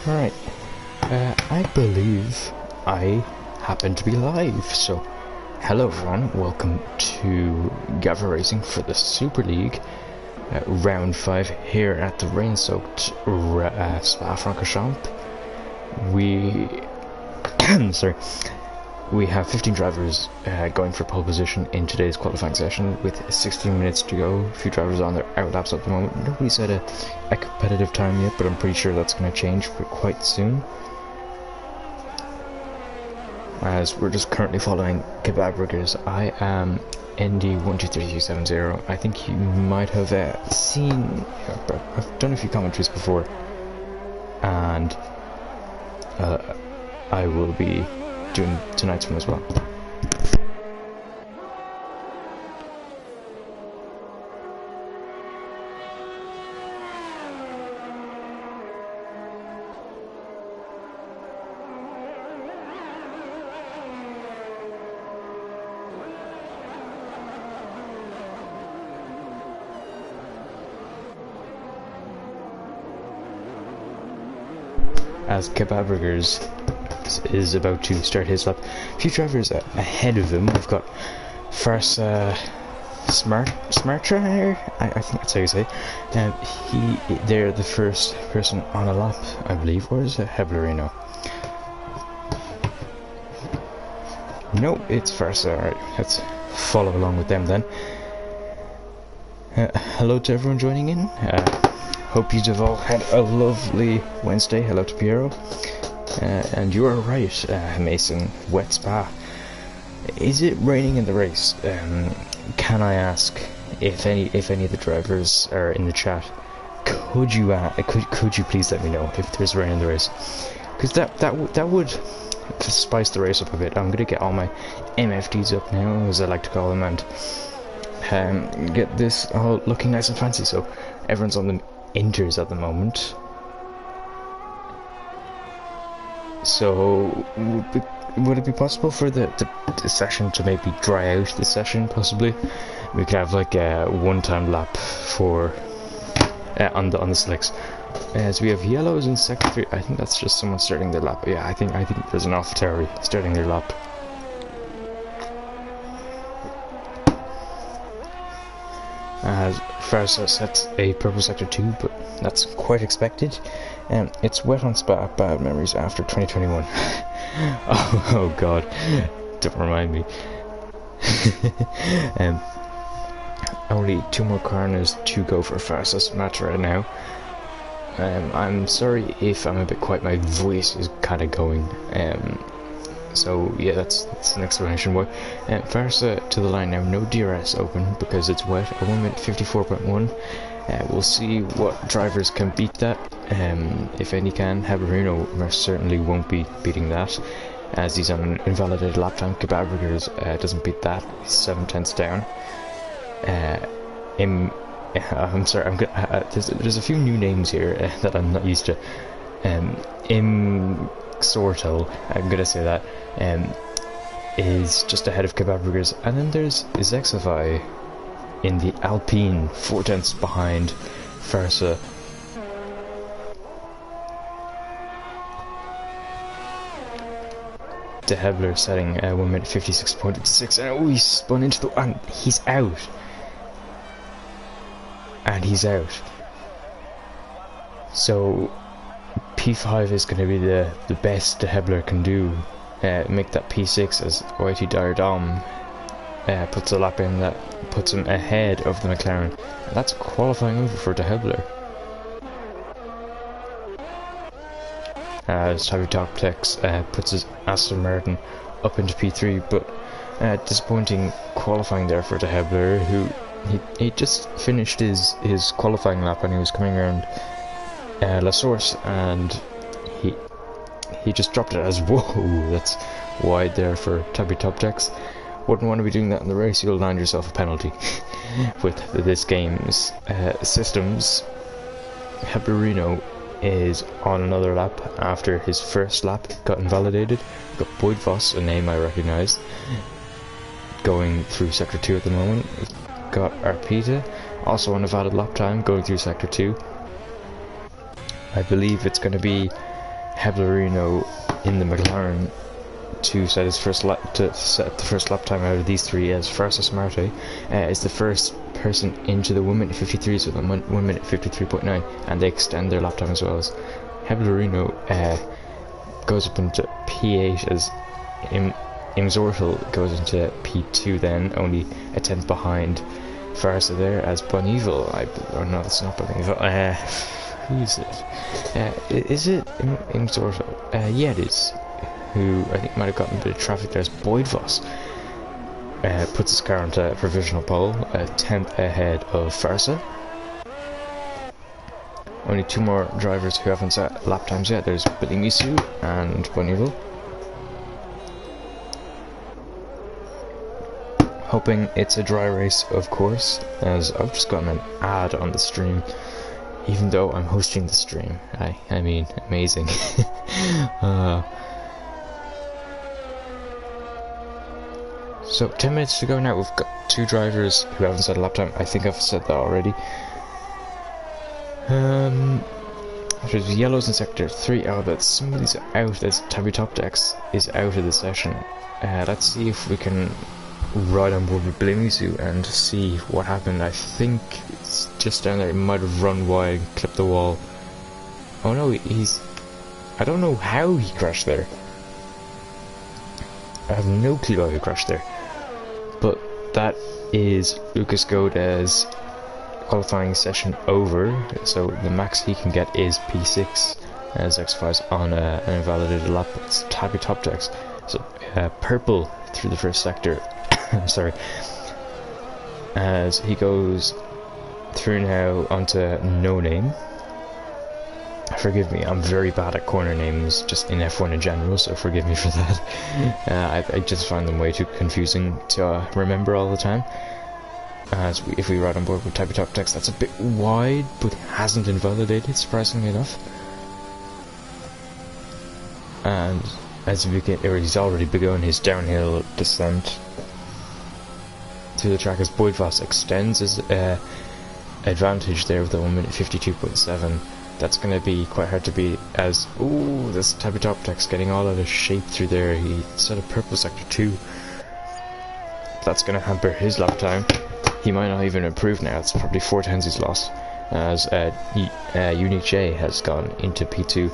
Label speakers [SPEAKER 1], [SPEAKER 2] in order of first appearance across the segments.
[SPEAKER 1] Alright, I believe I happen to be live, so hello everyone, welcome to Gavra Racing for the Super League, round 5 here at the rain-soaked Spa-Francorchamps. We have 15 drivers going for pole position in today's qualifying session with 16 minutes to go. A few drivers on their outlaps at the moment. Nobody's had a competitive time yet, but I'm pretty sure that's going to change quite soon. As we're just currently following Gavra's. I am ND123370. I think you might have seen, I've done a few commentaries before, and I will be doing tonight's one as well. As Gavra's is about to start his lap. A few drivers ahead of him. We've got first Smartra here. I think that's how you say. They're the first person on a lap, I believe. Or is it Heblerino? No, it's first. Alright, let's follow along with them then. Hello to everyone joining in. Hope you've all had a lovely Wednesday. Hello to Piero. And you are right, Mason. Wet Spa. Is it raining in the race? Can I ask if any of the drivers are in the chat? Could you please let me know if there's rain in the race? Because that would spice the race up a bit. I'm gonna get all my MFDs up now, as I like to call them, and get this all looking nice and fancy. So everyone's on the inters at the moment. So would it be possible for the session to maybe dry out the session? Possibly we could have like a one-time lap for on the slicks. So we have yellows in sector 3. I think that's just someone starting their lap. Yeah, I think there's an AlphaTauri starting their lap. As Farsa sets a purple sector 2, but that's quite expected. It's wet on Spa, bad memories after 2021. oh god, don't remind me. Only 2 more corners to go for Farsa's match right now. I'm sorry if I'm a bit quiet, my voice is kind of going. So yeah, that's an explanation why. Farsa to the line now, no DRS open because it's wet, a 1 minute 54.1. We'll see what drivers can beat that, if any can. Heblerino certainly won't be beating that, as he's on an invalidated lap time. Gavra's doesn't beat that, he's 7/10 down. I'm sorry, there's a few new names here that I'm not used to. Sortel, I'm gonna say that, is just ahead of Gavra's, and then there's Zexify in the Alpine, 4/10 behind Farsa. De Hebler setting 1 minute 56.6, and oh, he spun into the, and he's out. And he's out. So P5 is going to be the best De Hebler can do. Make that P6 as Whitey Dardom puts a lap in that puts him ahead of the McLaren. And that's qualifying over for De Hebler. As Tavi Toptex puts his Aston Martin up into P3, but disappointing qualifying there for De Hebler, who he just finished his qualifying lap and he was coming around La Source, and he just dropped it as whoa, that's wide there for Tabi Toptex. Wouldn't want to be doing that in the race, you'll land yourself a penalty with this game's systems. Heblerino is on another lap after his first lap got invalidated. We've got Boyd Voss, a name I recognise, going through sector 2 at the moment. We've got Arpita, also on a valid lap time, going through sector 2. I believe it's going to be Heblerino in the McLaren to set his first lap, to set the first lap time out of these three, as Farsa Smarte is the first person into the 1 minute 53s with a 1 minute 53.9, and they extend their lap time as well. As Heblerino goes up into P8 as Imzortel goes into P2, then only a tenth behind Farsa there, as Bonneville, oh no, that's not Bonneville, who is it? Is it Imzortel? Yeah, it is. Who I think might have gotten a bit of traffic there, as Boyd Voss puts his car onto a provisional pole, a tenth ahead of Farsa. Only two more drivers who haven't set lap times yet. There's Billy Misu and Bonneville. Hoping it's a dry race, of course, as I've just gotten an ad on the stream, even though I'm hosting the stream. I mean, amazing. So 10 minutes to go now. We've got two drivers who haven't set a lap time. I think I've said that already. There's yellows in sector 3. Oh, but somebody's out. As Tabby Topdex is out of the session. Let's see if we can ride on board with Blimisu and see what happened. I think it's just down there. He might have run wide and clipped the wall. Oh no, he's... I don't know how he crashed there. I have no clue how he crashed there. But that is Lucas Godez's qualifying session over, so the max he can get is P6 as exercise on an invalidated lap. It's Tabby Topdex. So purple through the first sector. Sorry. As he goes through now onto No Name. Forgive me, I'm very bad at corner names just in F1 in general, so forgive me for that. I just find them way too confusing to remember all the time. As if we ride on board with Tabby Topdex, that's a bit wide, but hasn't invalidated, surprisingly enough. And as we get, or he's already begun his downhill descent through the track, as Boyd Voss extends his advantage there with the 1 minute 52.7. That's going to be quite hard to beat, as, ooh, this Tabby Topdex getting all out of shape through there. He set a purple sector 2. That's going to hamper his lap time. He might not even improve now. It's probably 4 tenths he's lost, as Unique J has gone into P2.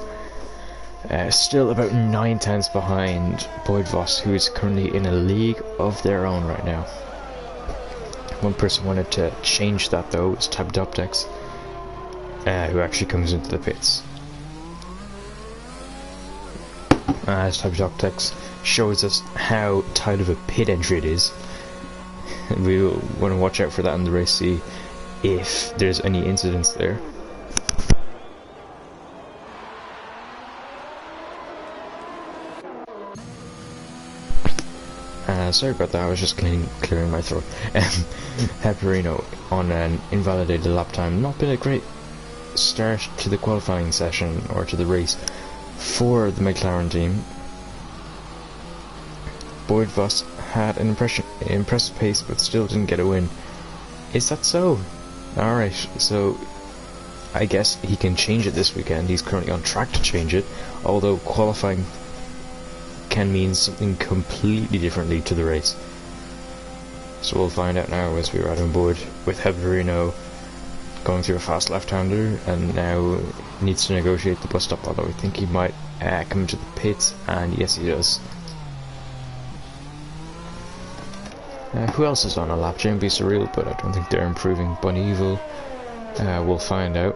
[SPEAKER 1] Still about 9 tenths behind Boyd Voss, who is currently in a league of their own right now. One person wanted to change that though, it's Tabby Topdex. Who actually comes into the pits. As Tabby Topdex shows us how tight of a pit entry it is. We want to watch out for that in the race, see if there's any incidents there. Sorry about that, I was just clearing my throat. Heblerino on an invalidated lap time. Not been a great start to the qualifying session or to the race for the McLaren team. Boyd Voss had an impressive pace, but still didn't get a win. Is that so? Alright, so I guess he can change it this weekend. He's currently on track to change it, although qualifying can mean something completely differently to the race. So we'll find out now as we ride on board with Heblerino going through a fast left-hander, and now needs to negotiate the bus stop, although I think he might come into the pits, and yes he does. Who else is on a lap? JMB Surreal, but I don't think they're improving. Bonneville, we'll find out.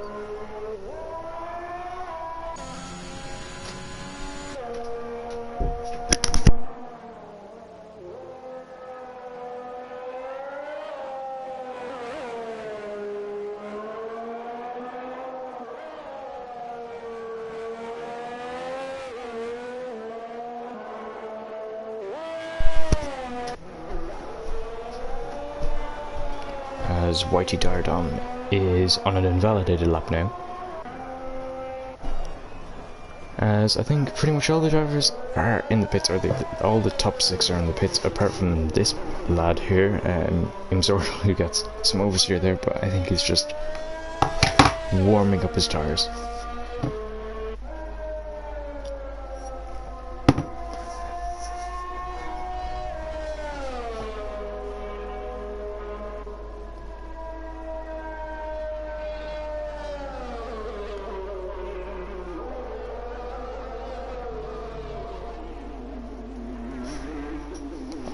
[SPEAKER 1] As Whitey Dardon is on an invalidated lap now. As I think pretty much all the drivers are in the pits, or all the top 6 are in the pits, apart from this lad here, Imzortel, who gets some oversteer there, but I think he's just warming up his tyres.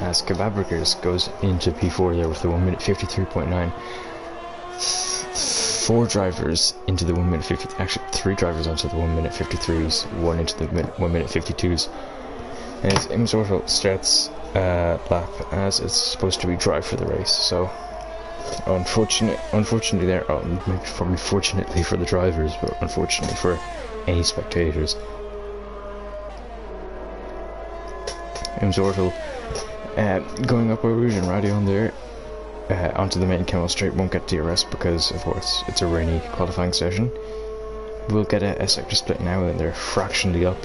[SPEAKER 1] as Gavra goes into P4 there with the 1 minute 53.9. 4 drivers into the 1 minute 50, actually 3 drivers onto the 1 minute 53s, 1 into the 1 minute 52s. And as Imsortal starts lap as it's supposed to be dry for the race, so unfortunately there, maybe probably fortunately for the drivers, but unfortunately for any spectators, Imsortal going up Rouge and Radion there onto the main Camel Straight won't get DRS because of course it's a rainy qualifying session. We'll get a sector split now and they're fractionally up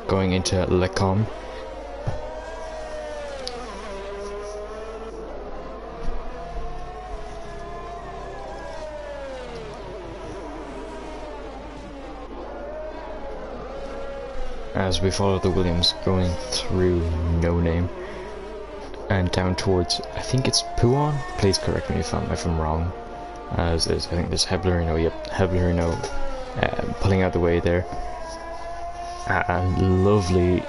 [SPEAKER 1] going into Lecom. As we follow the Williams going through No Name and down towards, I think it's Puan, please correct me if I'm wrong, as I think there's Heblerino, Heblerino pulling out the way there. And lovely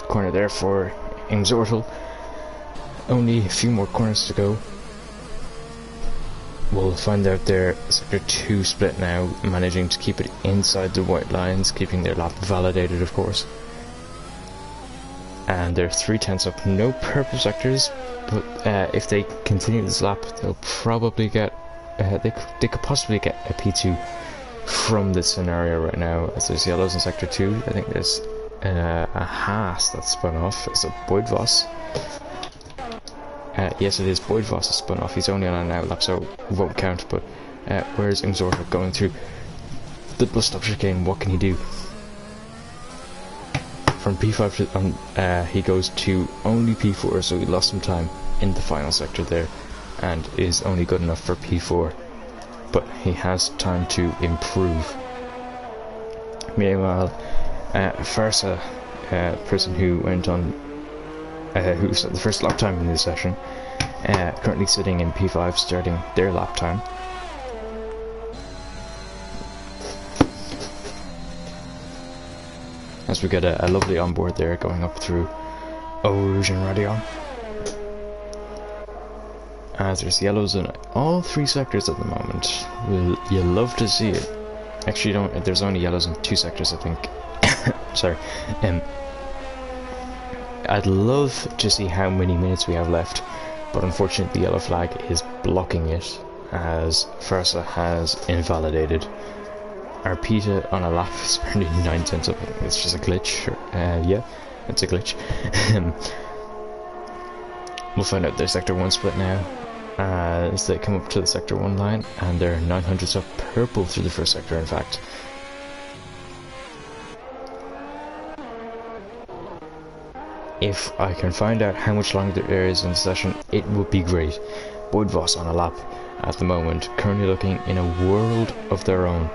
[SPEAKER 1] corner there for Imsortal. Only a few more corners to go. We'll find out their sector 2 split now, managing to keep it inside the white lines, keeping their lap validated of course. And they're 3/10 up, no purple sectors, but if they continue this lap they'll probably get, they could possibly get a P2 from this scenario right now, as there's yellows in sector 2. I think there's a Haas that's spun off. It's a Boyd Voss. Yes, it is Boyd Voss is spun off. He's only on an outlap, so it won't count. But where's Imsortal going through the bus stop chicane? What can he do? From P5 to he goes to only P4, so he lost some time in the final sector there, and is only good enough for P4. But he has time to improve. Meanwhile, Farsa, person who went on, who set the first lap time in this session, currently sitting in P5, starting their lap time. As we get a lovely onboard there going up through Rouge and Radion. As there's yellows in all 3 sectors at the moment. You love to see it. Actually, there's only yellows in 2 sectors, I think. Sorry. I'd love to see how many minutes we have left, but unfortunately the yellow flag is blocking it, as Farsa has invalidated. Arpita on a lap is apparently 9/10 up. It's just a glitch. Yeah, it's a glitch. We'll find out their sector 1 split now, as they come up to the sector 1 line, and they're 900s up purple through the first sector, in fact. If I can find out how much longer there is in the session, it would be great. Boyd Voss on a lap at the moment, currently looking in a world of their own.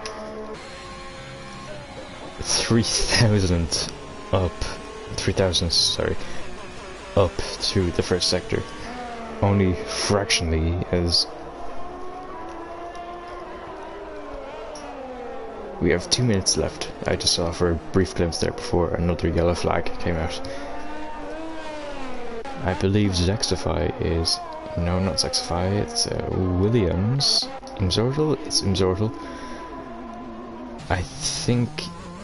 [SPEAKER 1] 3,000 up, 3,000, sorry, up through the first sector. Only fractionally, as we have 2 minutes left. I just saw for a brief glimpse there before another yellow flag came out. I believe Zexify is, no, not Zexify, it's Williams. Imsortal? It's Imsortal. I think,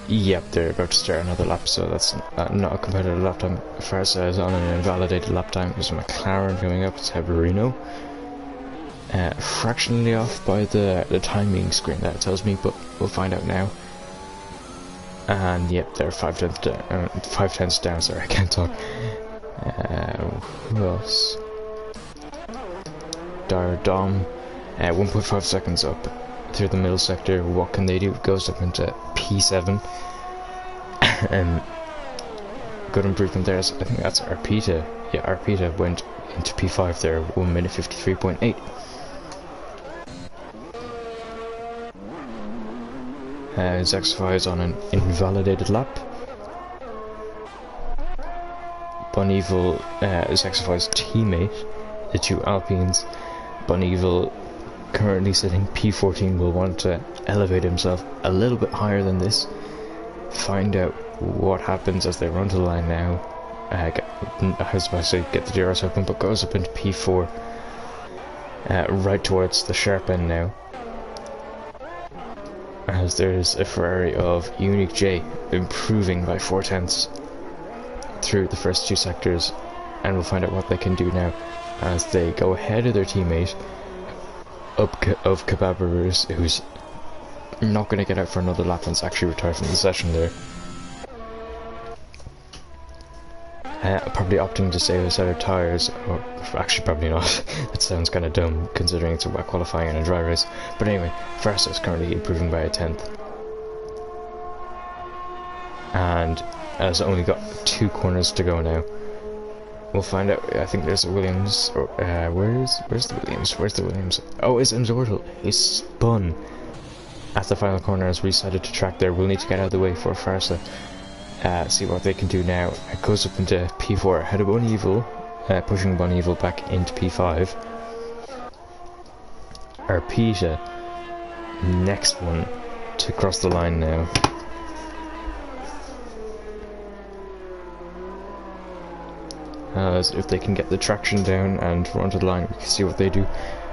[SPEAKER 1] yep, they're about to start another lap, so that's not a competitive lap time. Farsa is on an invalidated lap time. There's a McLaren coming up, it's Heblerino. Fractionally off by the timing screen that tells me, but we'll find out now. And yep, they're 5/10 down, sorry, I can't talk. Who else? Dom, 1.5 seconds up through the middle sector. What can they do? It goes up into P7. Good improvement there. So I think that's Arpita. Yeah, Arpita went into P5 there, 1 minute 53.8. Zexify is on an invalidated lap. Bonevil, Zexify's teammate, the 2 Alpines. Bonevil, currently sitting P14, will want to elevate himself a little bit higher than this. Find out what happens as they run to the line now. I was about to say get the DRS open, but goes up into P4, right towards the sharp end now. As there's a Ferrari of Unique J improving by 4/10 through the first two sectors, and we'll find out what they can do now as they go ahead of their teammate of Gavra, who's not going to get out for another lap and actually retired from the session there. Probably opting to save a set of tyres, or actually probably not. That sounds kind of dumb considering it's a wet qualifying and a dry race. But anyway, Versa is currently improving by a 10th. And has only got 2 corners to go now. We'll find out. I think there's a Williams. Or, where's the Williams? Where's the Williams? Oh, it's Zortel. He's spun at the final corner as we decided to track there. We'll need to get out of the way for Farsa. See what they can do now. It goes up into P4 ahead of Bon Evil, pushing Bon Evil back into P5. Arpita, next one to cross the line now. As if they can get the traction down and run to the line, we can see what they do.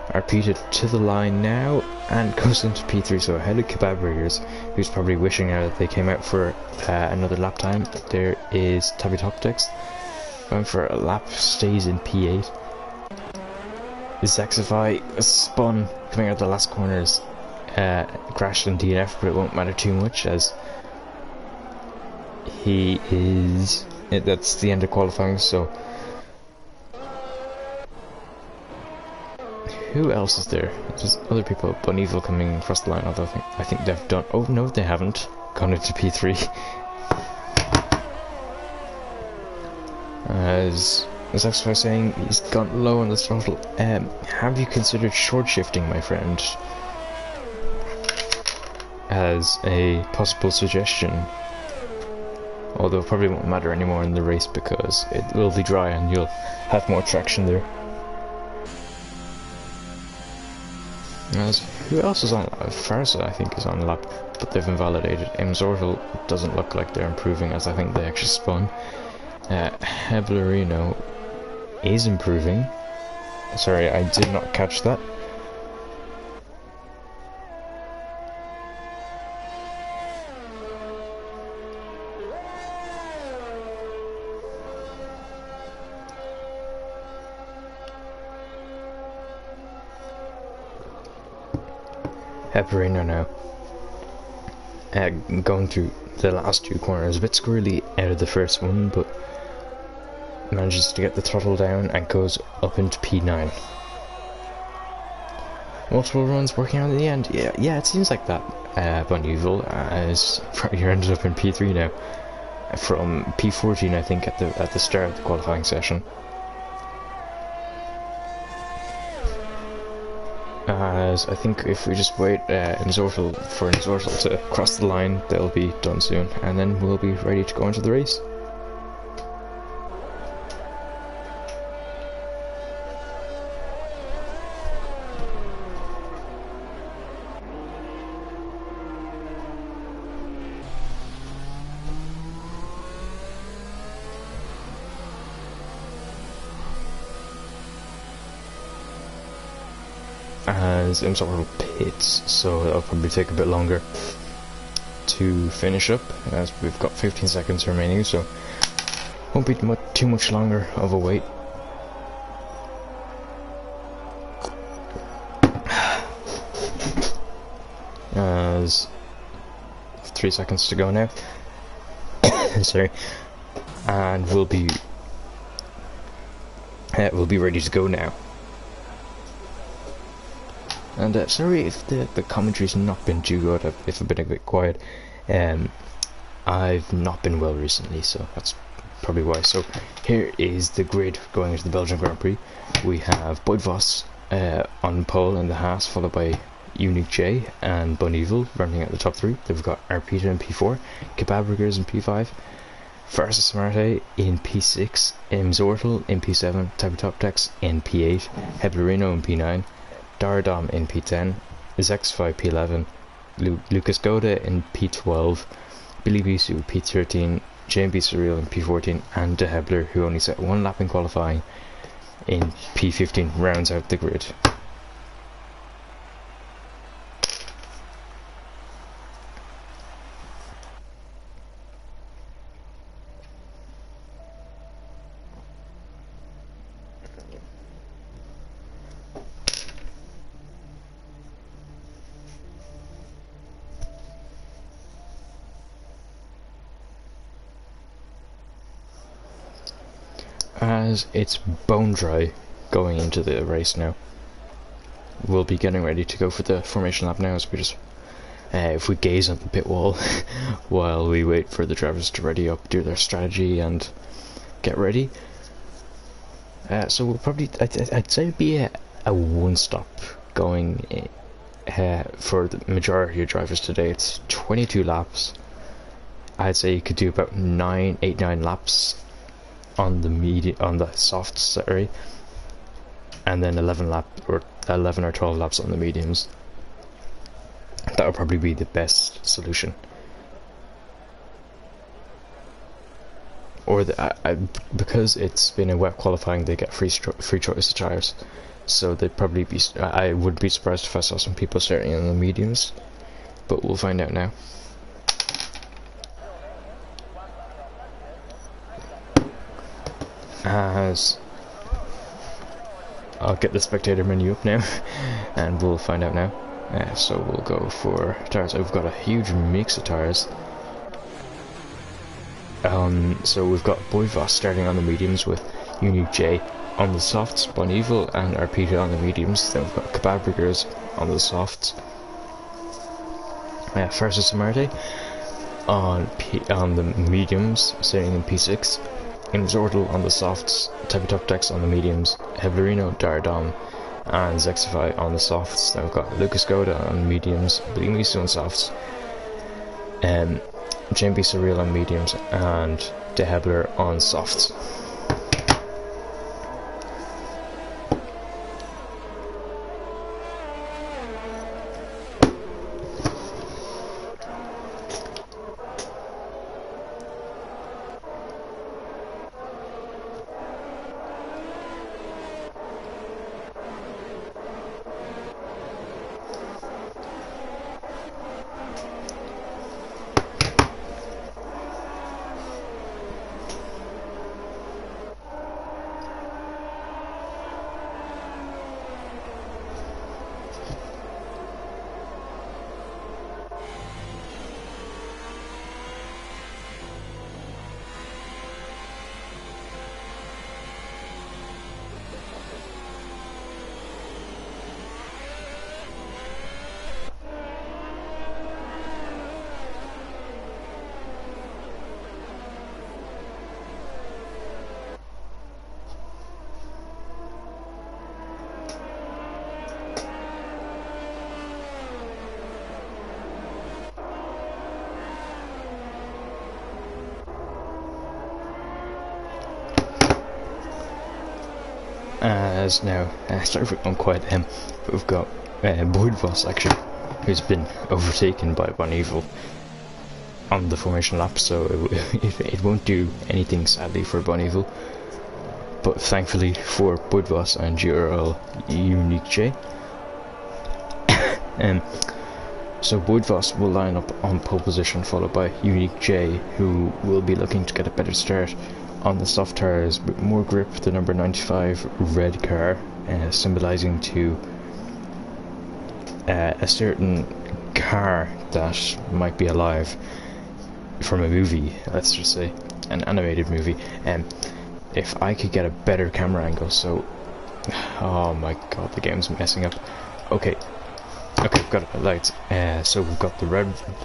[SPEAKER 1] Arpita to the line now and goes into P3, so ahead of Gavra, who's probably wishing now that they came out for another lap time. There is Tabitoptex going for a lap, stays in P8. Zexify spun coming out of the last corners, crashed in DNF, but it won't matter too much as he is. That's the end of qualifying, so. Who else is there? There's other people. Bon Evil coming across the line, although I think they've done. Oh no, they haven't gone into P3. As I was saying, he's gone low on the throttle. Have you considered short shifting, my friend? As a possible suggestion. Although it probably won't matter anymore in the race because it will be dry and you'll have more traction there. As who else is on? Farsa, I think, is on lap, but they've invalidated. Zortel doesn't look like they're improving, as I think they actually spun. Heblerino is improving. Sorry, I did not catch that. Heblerino now. Going through the last 2 corners, a bit squirrely out of the first one, but manages to get the throttle down and goes up into P9. Multiple runs working out in the end. Yeah, it seems like that. Bon Evil is probably ended up in P3 now, from P14 I think at the start of the qualifying session. As I think if we just wait for Zortel to cross the line, they'll be done soon, and then we'll be ready to go into the race. As Zortel pits, so that'll probably take a bit longer to finish up, as we've got 15 seconds remaining, so won't be too much longer of a wait. As 3 seconds to go now. Sorry, and we'll be ready to go now. And sorry if the commentary's not been too good, if I've been a bit quiet. I've not been well recently, so that's probably why. So here is the grid going into the Belgian Grand Prix. We have Boyd Vos on pole in the Haas, followed by Unique J and Bon Evil running at the top 3. Then we've got Arpita in P4, Gavra in P5, Farsa Smarte in P6, Zortel in P7, Tabitoptex in P8, Heblerino in P9, Daradom in P10, Zexify P11, Lucas Goda in P12, Billy Bisu P13, JMB Surreal in P14, and De Hebler, who only set one lap in qualifying, in P15, rounds out the grid. As it's bone dry going into the race now, we'll be getting ready to go for the formation lap now, as we just if we gaze on the pit wall while we wait for the drivers to ready up, do their strategy and get ready. So we'll probably, I'd say, be a one stop going for the majority of drivers today. It's 22 laps. I'd say you could do about 9 laps on the softs, sorry, and then 11 or 12 laps on the mediums. That would probably be the best solution. Or because it's been a wet qualifying, they get free choice of tires, so they'd probably be. I would be surprised if I saw some people starting on the mediums, but we'll find out now. As I'll get the spectator menu up now, and we'll find out now. So we'll go for tires. We've got a huge mix of tires. So we've got Boyvos starting on the mediums with Unique J on the softs, Bonevil and Arpita on the mediums. Then we've got Cababrigers on the softs. Farsa Samarte on the mediums, sitting in P6. Inzortal on the softs, Tepitoptex on the mediums, Heblerino, Daradom and Zexify on the softs. Then we've got Lucas Goda on mediums, Blimisu on softs, JMB Surreal on mediums, and De Hebler on softs. As now, sorry for going quiet, but we've got Boydvoss actually, who's been overtaken by Bonevil on the formation lap, so it won't do anything sadly for Bonevil, but thankfully for Boydvoss and URL Unique J. So Boydvoss will line up on pole position, followed by Unique J, who will be looking to get a better start on the soft tires with more grip. The number 95 red car, symbolising to a certain car that might be alive from a movie, let's just say an animated movie. If I could get a better camera angle, so oh my god, the game's messing up. Okay, we've got the lights. So we've got the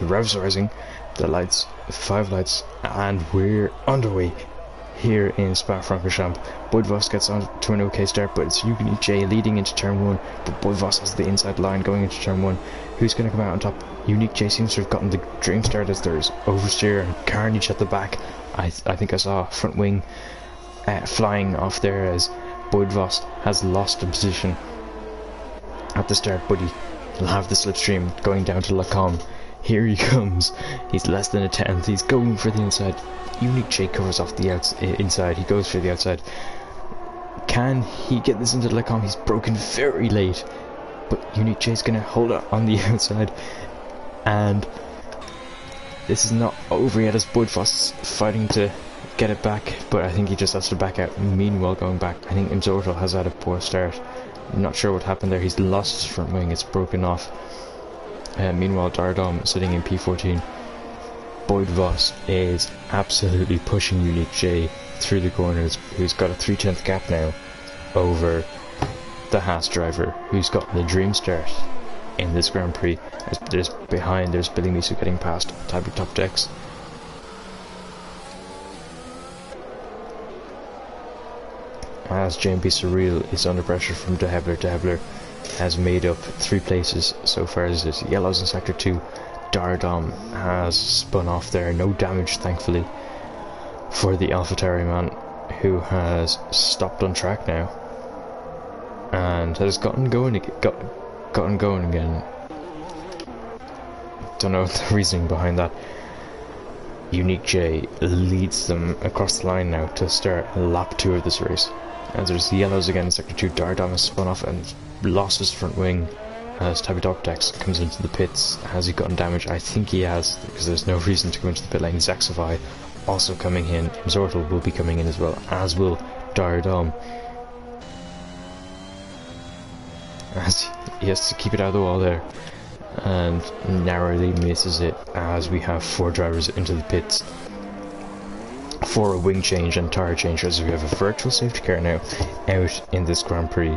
[SPEAKER 1] revs rising, the lights, 5 lights, and we're underway here in Spa-Francorchamps. Boydvoss gets on to an okay start, but it's Unique J leading into turn 1, but Boydvoss has the inside line going into turn 1. Who's going to come out on top? Unique J seems to have gotten the dream start, as there's oversteer and carnage at the back. I think I saw a front wing flying off there, as Boydvoss has lost a position at the start, but he'll have the slipstream going down to Lacombe. Here he comes. He's less than a tenth. He's going for the inside. Unique J covers off the inside. He goes for the outside. Can he get this into Lecom? He's broken very late. But Unique J's going to hold it on the outside. And this is not over yet as Boyd Voss fighting to get it back. But I think he just has to back out. Meanwhile, going back, I think Imzortal has had a poor start. I'm not sure what happened there. He's lost his front wing. It's broken off. Meanwhile, Dardom sitting in P14. Boyd Voss is absolutely pushing Unique J through the corners, who's got a 3/10 gap now over the Haas driver, who's got the dream start in this Grand Prix. There's Billy Misu getting past Tabby Top Decks. As JMP Surreal is under pressure from De Hebler. De Hebler has made up 3 places so far as his yellows in Sector 2. Dardom has spun off there, no damage thankfully for the AlphaTauri man, who has stopped on track now and has gotten going again. Don't know the reasoning behind that. Unique J leads them across the line now to start lap 2 of this race. And there's the yellows again in Sector 2. Dardom has spun off and lost his front wing as Tabby Top Decks comes into the pits. Has he gotten damage? I think he has, because there's no reason to go into the pit lane. Zaxify also coming in. Zortal will be coming in as well, as will Dardom. As he has to keep it out of the wall there, and narrowly misses it as we have 4 drivers into the pits for a wing change and tyre change, as we have a virtual safety car now out in this Grand Prix.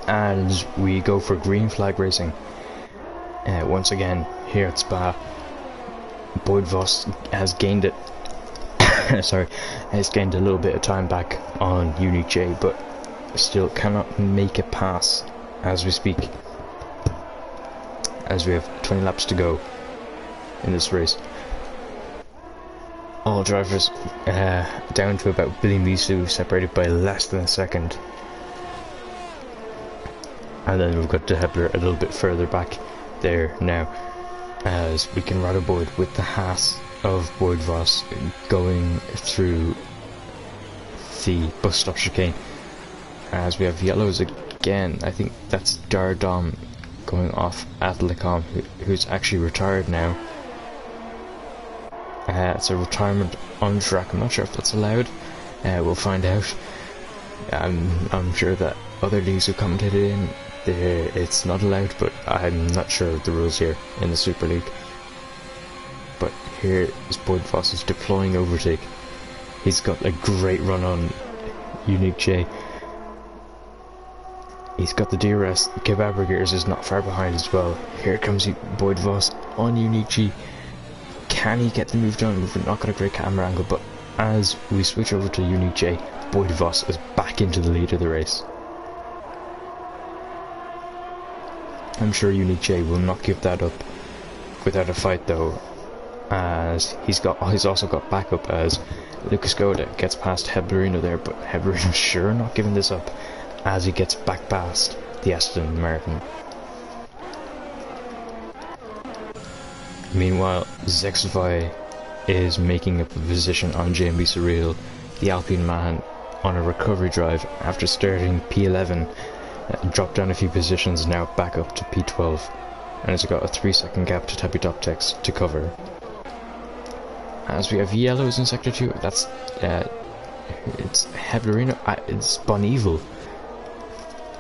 [SPEAKER 1] And we go for green flag racing once again here at Spa. Boyd Voss has gained it has gained a little bit of time back on Unique J, but still cannot make a pass as we speak, as we have 20 laps to go in this race. All drivers down to about Billy Misu, separated by less than a second. And then we've got De Hebler a little bit further back there now, as we can ride aboard with the Haas of Boyd Voss going through the bus stop chicane. As we have yellows again, I think that's Dardom going off at Lecom, who's actually retired now. It's a retirement on track. I'm not sure if that's allowed. We'll find out. I'm sure that other leagues who commentated in, it's not allowed, but I'm not sure of the rules here in the Super League. But here is Boyd Voss is deploying overtake. He's got a great run on Unique J. He's got the DRS. Gavra Gears is not far behind as well. Here comes Boyd Voss on Unique G. Can he get the move done? We've not got a great camera angle, but as we switch over to Unique J, Boyd Voss is back into the lead of the race. I'm sure Unique J will not give that up without a fight though, as he's also got backup as Lucas Goda gets past Heblerino there, but Heblerino's sure not giving this up as he gets back past the Aston Martin. Meanwhile, Zexify is making up a position on JMB Surreal, the Alpine man, on a recovery drive after starting P11. Dropped down a few positions, now back up to P12, and has got a 3-second gap to Tabby Top Text to cover. As we have yellows in Sector 2, that's it's Heblerino, it's Bonneville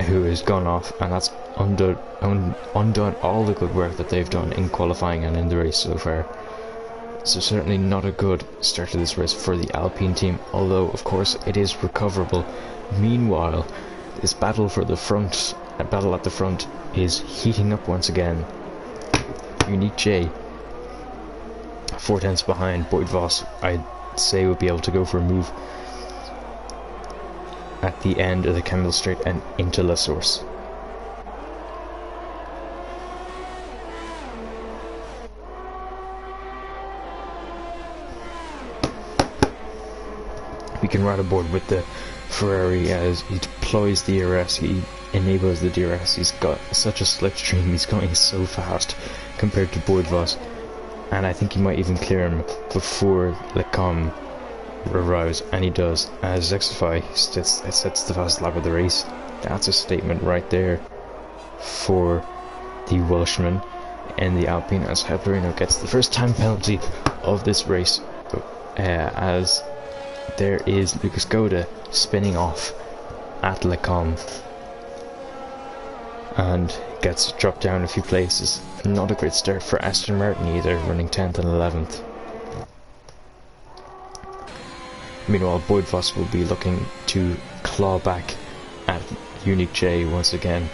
[SPEAKER 1] who has gone off, and that's undone all the good work that they've done in qualifying and in the race so far. So certainly not a good start to this race for the Alpine team, although of course it is recoverable. Meanwhile, this battle for the front battle at the front is heating up once again. Unique J, 4 tenths behind. Boyd Voss, I'd say, would be able to go for a move at the end of the Campbell Straight and into La Source. We can ride aboard with the Ferrari as he deploys the DRS, he enables the DRS. He's got such a slipstream, he's going so fast compared to Boyd Voss, and I think he might even clear him before Lecom arrives, and he does. As Xify sets the fastest lap of the race. That's a statement right there for the Welshman and the Alpine, as Heblerino gets the first time penalty of this race, as there is Lucas Goda spinning off at Lecom and gets dropped down a few places. Not a great start for Aston Martin either, running 10th and 11th. Meanwhile, Boyd Voss will be looking to claw back at Unique J once again.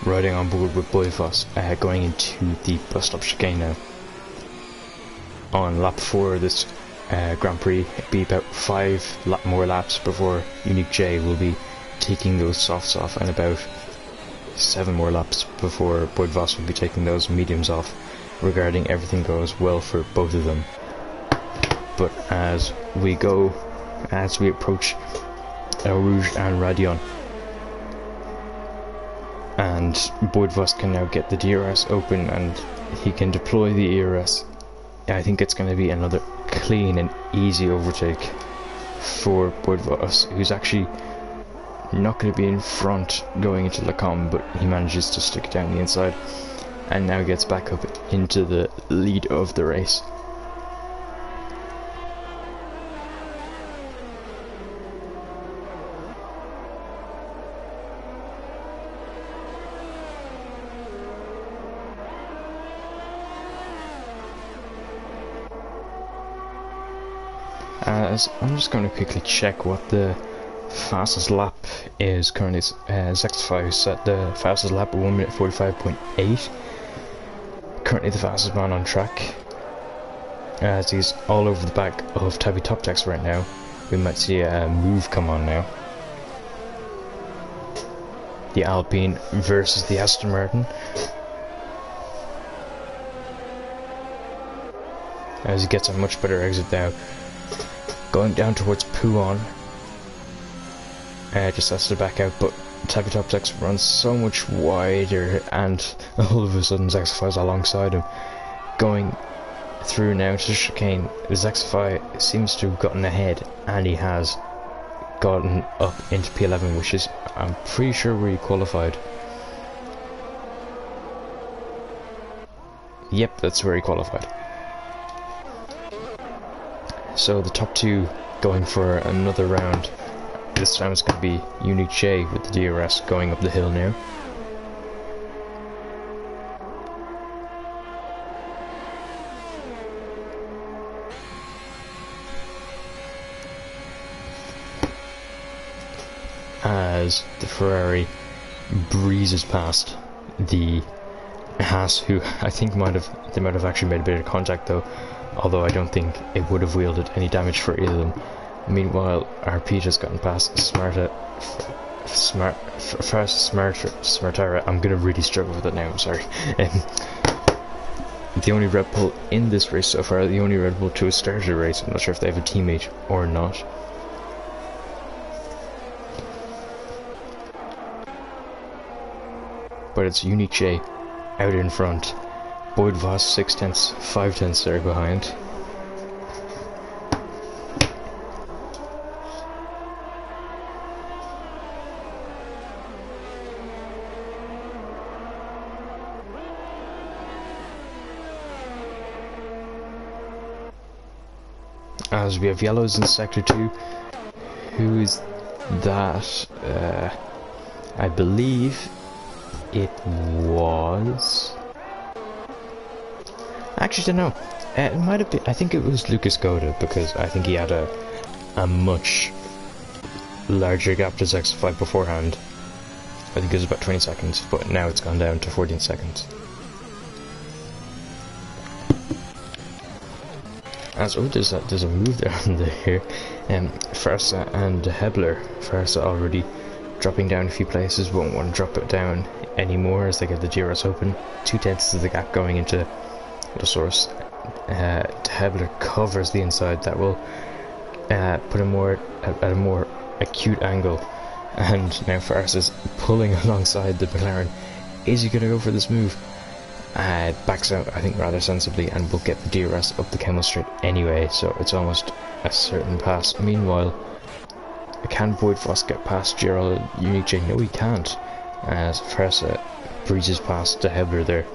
[SPEAKER 1] Riding on board with Boyd Voss, going into the bus stop chicane now. On lap 4 of this Grand Prix, it'll be about 5 more laps before Unique J will be taking those softs off, and about 7 more laps before Boyd Voss will be taking those mediums off, regarding everything goes well for both of them. But as we approach Eau Rouge and Radion, and Boyd Voss can now get the DRS open and he can deploy the ERS. I think it's going to be another clean and easy overtake for Boyd Voss, who's actually not going to be in front going into Lecom, but he manages to stick it down the inside and now gets back up into the lead of the race. I'm just going to quickly check what the fastest lap is currently. Zexify set the fastest lap at 1 minute 45.8. Currently the fastest man on track, as he's all over the back of Tabby Toptex right now. We might see a move come on now. The Alpine versus the Aston Martin, as he gets a much better exit now. Going down towards Pouon, just has to back out, but Tabby Toptex runs so much wider, and all of a sudden Zexify's alongside him. Going through now to chicane, Zexify seems to have gotten ahead, and he has gotten up into P11, which is, I'm pretty sure, where he qualified. Yep, that's where he qualified. So the top two going for another round. This time it's going to be Unique J with the DRS going up the hill now. As the Ferrari breezes past the Haas, who I think they might have actually made a bit of contact though, although I don't think it would have wielded any damage for either of them. Meanwhile, RP just gotten past Smartara. I'm gonna really struggle with it now, I'm sorry. The only Red Bull in this race so far, the only Red Bull to have started a race. I'm not sure if they have a teammate or not. But it's Unique J out in front. Boyd Voss 6 tenths, 5 tenths there behind. as we have yellows in sector 2. Who is that? I believe it was... Actually, don't know. It might have been... I think it was Lucas Goda, because I think he had a much larger gap to Zexify beforehand. I think it was about 20 seconds, but now it's gone down to 14 seconds. As there's a move there on there. Farsa and Hebler. Farsa already dropping down a few places, won't want to drop it down anymore as they get the GRS open. 2/10 of the gap going into the source. Hebler covers the inside. That will put him at a more acute angle. And now Farsa is pulling alongside the McLaren. Is he going to go for this move? Backs out, I think, rather sensibly, and will get the DRS up the Kemmel Straight anyway, so it's almost a certain pass. Meanwhile, can Boyd Voss get past Gerald Unique J? No, he can't, as Farsa breezes past the Hebler there.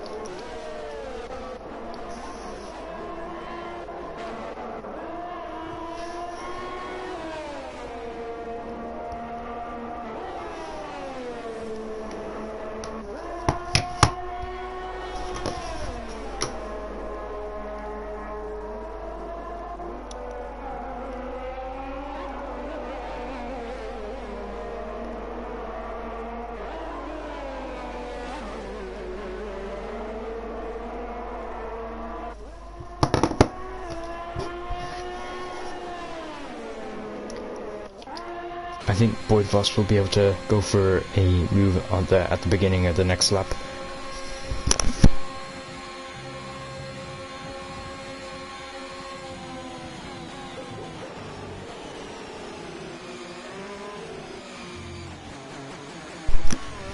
[SPEAKER 1] I think Boyd Voss will be able to go for a move on at the beginning of the next lap.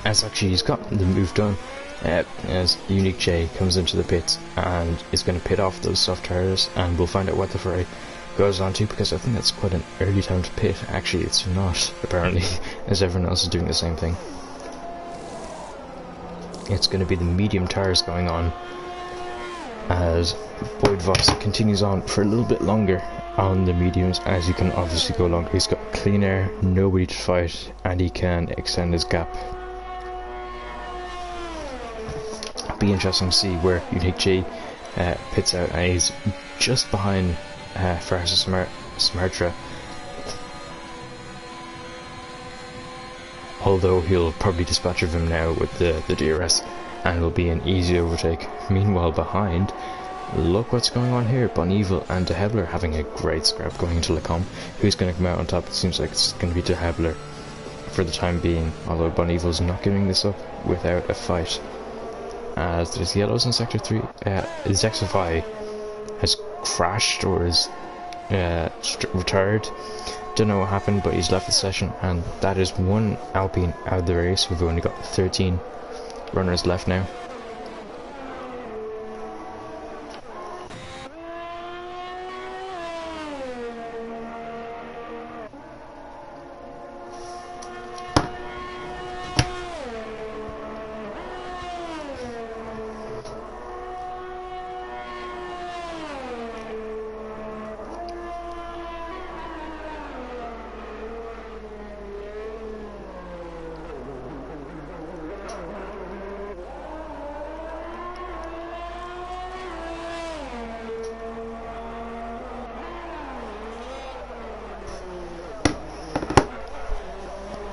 [SPEAKER 1] As actually he's got the move done, as Unique J comes into the pits and is going to pit off those soft tires, and we'll find out what the fray goes on to, because I think that's quite an early time to pit. Actually, it's not, apparently, as everyone else is doing the same thing. It's going to be the medium tires going on, as Boyd Voss continues on for a little bit longer on the mediums, as he can obviously go longer. He's got clean air, nobody to fight, and he can extend his gap. Be interesting to see where Unique J pits out, and he's just behind Farsa Smartra, although he'll probably dispatch of him now with the DRS, and will be an easy overtake. Meanwhile, behind, look what's going on here. Bon Evil and De Hebler having a great scrap going into Lecombe. Who's going to come out on top? It seems like it's going to be De Hebler for the time being, although Bon Evil's not giving this up without a fight. As there's yellows in sector 3, Zexify has crashed or is retired. Don't know what happened, but he's left the session, and that is one Alpine out of the race. We've only got 13 runners left now.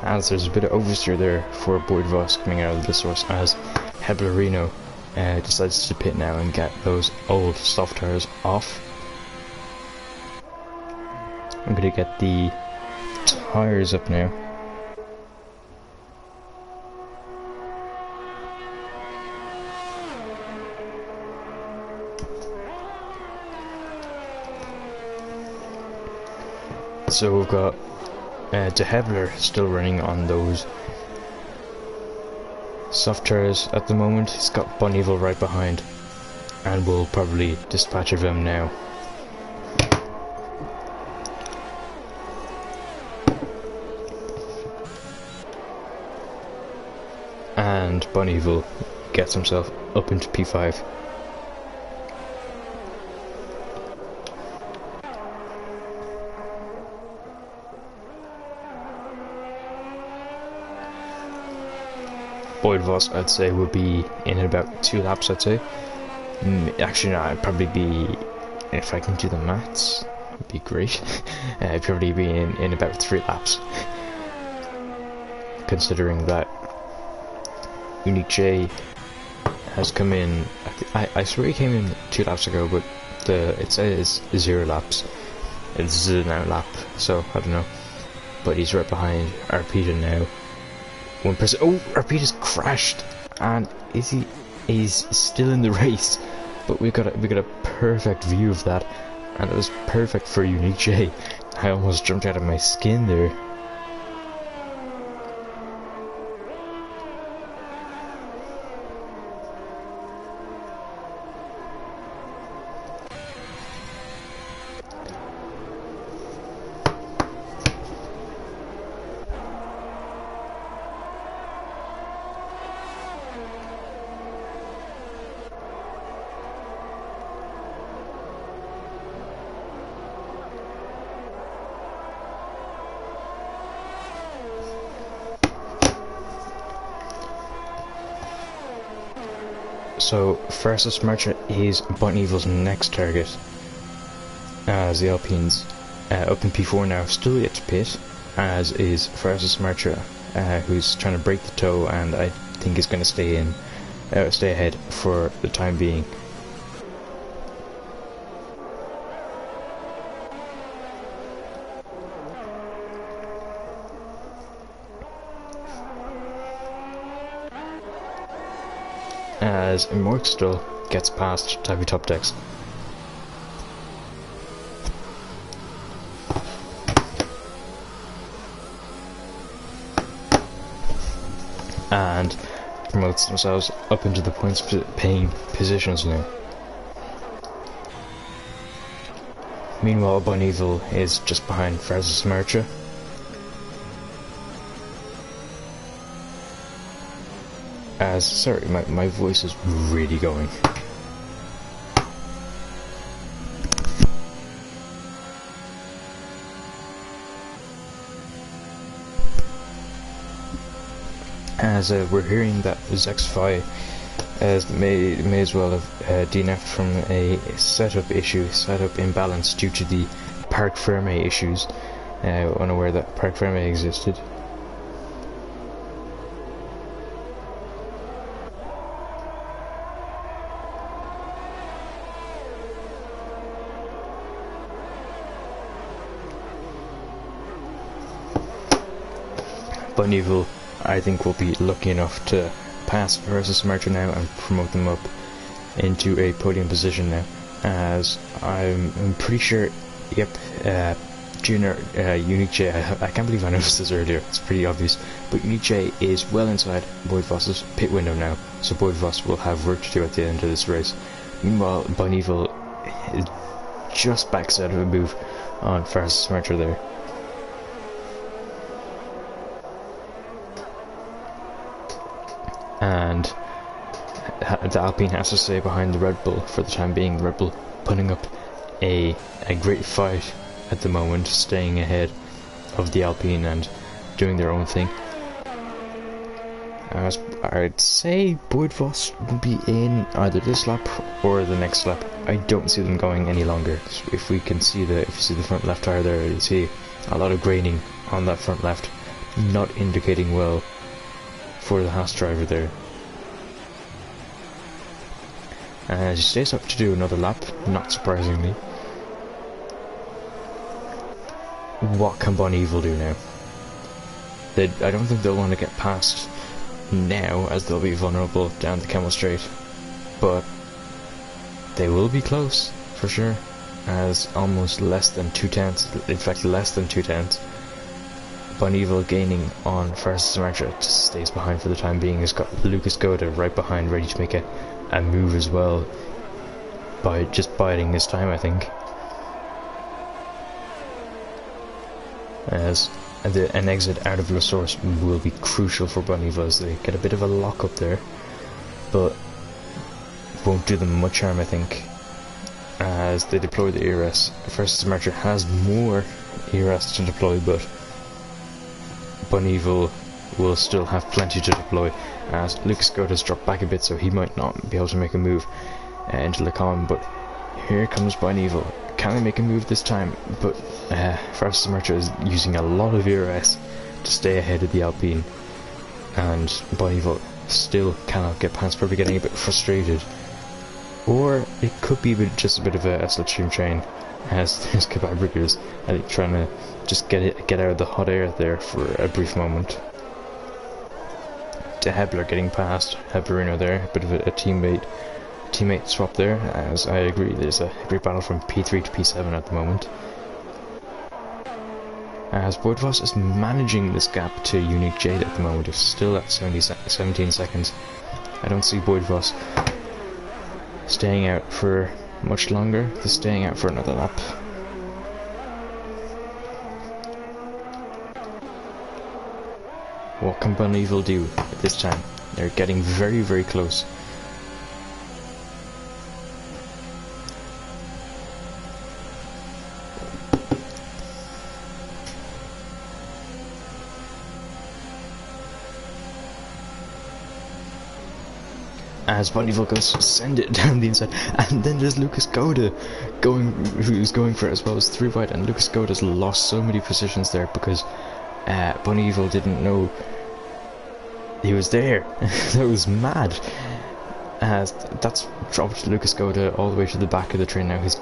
[SPEAKER 1] As there's a bit of oversteer there for Boyd Voss coming out of the source, as Heblerino decides to pit now and get those old soft tires off. I'm going to get the tires up now. So we've got De Hebler still running on those soft tires at the moment. He's got Bon Evil right behind, and we'll probably dispatch of him now. And Bon Evil gets himself up into P5. Voss, I'd say, would be in about 2 laps, I'd say. Actually, no, I'd probably be, if I can do the maths, it'd be great. I'd probably be in about 3 laps. Considering that Unique J has come in, I swear he came in 2 laps ago, but it says 0 laps. It's an out lap, so I don't know. But he's right behind Arpita now. 1%. Oh, Arpita's crashed, and he's still in the race. But we got a perfect view of that, and it was perfect for Unique J. I almost jumped out of my skin there. So, Versus Merchant is Bonnevil's next target, as the Alpines up in P4 now, still yet to pit, as is Versus Merchant, who's trying to break the toe, and I think is going to stay ahead for the time being. As Morkstel gets past Tabby Top Decks. And promotes themselves up into the points paying positions now. Meanwhile, Bonneville is just behind Versus Mercha. Sorry, my voice is really going. As we're hearing that Zexify may as well have DNF'd from a setup imbalance due to the Parc Ferme issues, unaware that Parc Ferme existed. Bonneville, I think, will be lucky enough to pass Versus Merchant now and promote them up into a podium position now, as I'm pretty sure, yep, Junior, Unique J, I can't believe I noticed this earlier, it's pretty obvious, but Unique J is well inside Boyd Voss's pit window now, so Boyd Voss will have work to do at the end of this race. Meanwhile, Bonneville is just backs out of a move on Versus Merchant there. And the Alpine has to stay behind the Red Bull for the time being. Red Bull putting up a great fight at the moment, staying ahead of the Alpine and doing their own thing. I'd say Boyd Voss will be in either this lap or the next lap. I don't see them going any longer. If you see the front left tire there, you see a lot of graining on that front left, not indicating well for the Haas driver there. As he stays up to do another lap, not surprisingly. What can Bonneville do now? I don't think they'll want to get past now, as they'll be vulnerable down the Camel Straight, but they will be close for sure, as almost less than 2/10, in fact less than 2/10. Bonneville gaining on Versus Mercha, just stays behind for the time being. Has got Lucas Goda right behind, ready to make a move as well, by just biding his time, I think. As an exit out of La Source will be crucial for Bonneville, as they get a bit of a lock up there, but won't do them much harm, I think, as they deploy the ERS. Versus Mercha has more ERS to deploy, but Bonneville will still have plenty to deploy, as Lucas Goda's dropped back a bit, so he might not be able to make a move into Le Con, but here comes Bonivel. Can he make a move this time? But Francis Mercer is using a lot of ERS to stay ahead of the Alpine, and Bonivel still cannot get past, probably getting a bit frustrated. Or it could be just a bit of a slipstream train, as there's Kebab I think trying to just get out of the hot air there for a brief moment. De Hebler getting past Heblerino there, a bit of a teammate swap there, as I agree there's a great battle from P3 to P7 at the moment. As Boydvoss is managing this gap to Unique Jade at the moment, it's still at 17 seconds. I don't see Boydvoss staying out for much longer, they're staying out for another lap. What can Bonivel do at this time? They're getting very, very close. As Bonivel goes to send it down the inside, and then there's Lucas Goda who's going for it as well as 3 wide, and Lucas Goda's lost so many positions there because Bonivel didn't know he was there. That was mad. As that's dropped Lucas Goda all the way to the back of the train now. He was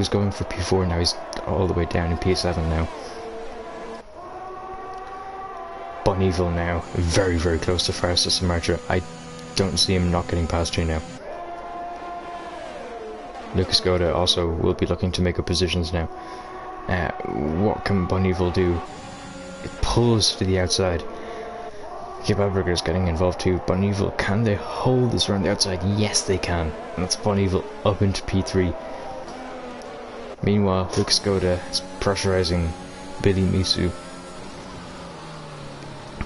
[SPEAKER 1] going for P4, now he's all the way down in P7 now. Bonivel now very, very close to Francis Mercer. I don't see him not getting past here now. Lucas Goda also will be looking to make up positions now. What can Bonivel do? It pulls to the outside. Kebab is getting involved too. Bonivel, can they hold this around the outside? Yes, they can. And that's Bonivel up into P3. Meanwhile, Lucas Goda is pressurizing Billy Misu.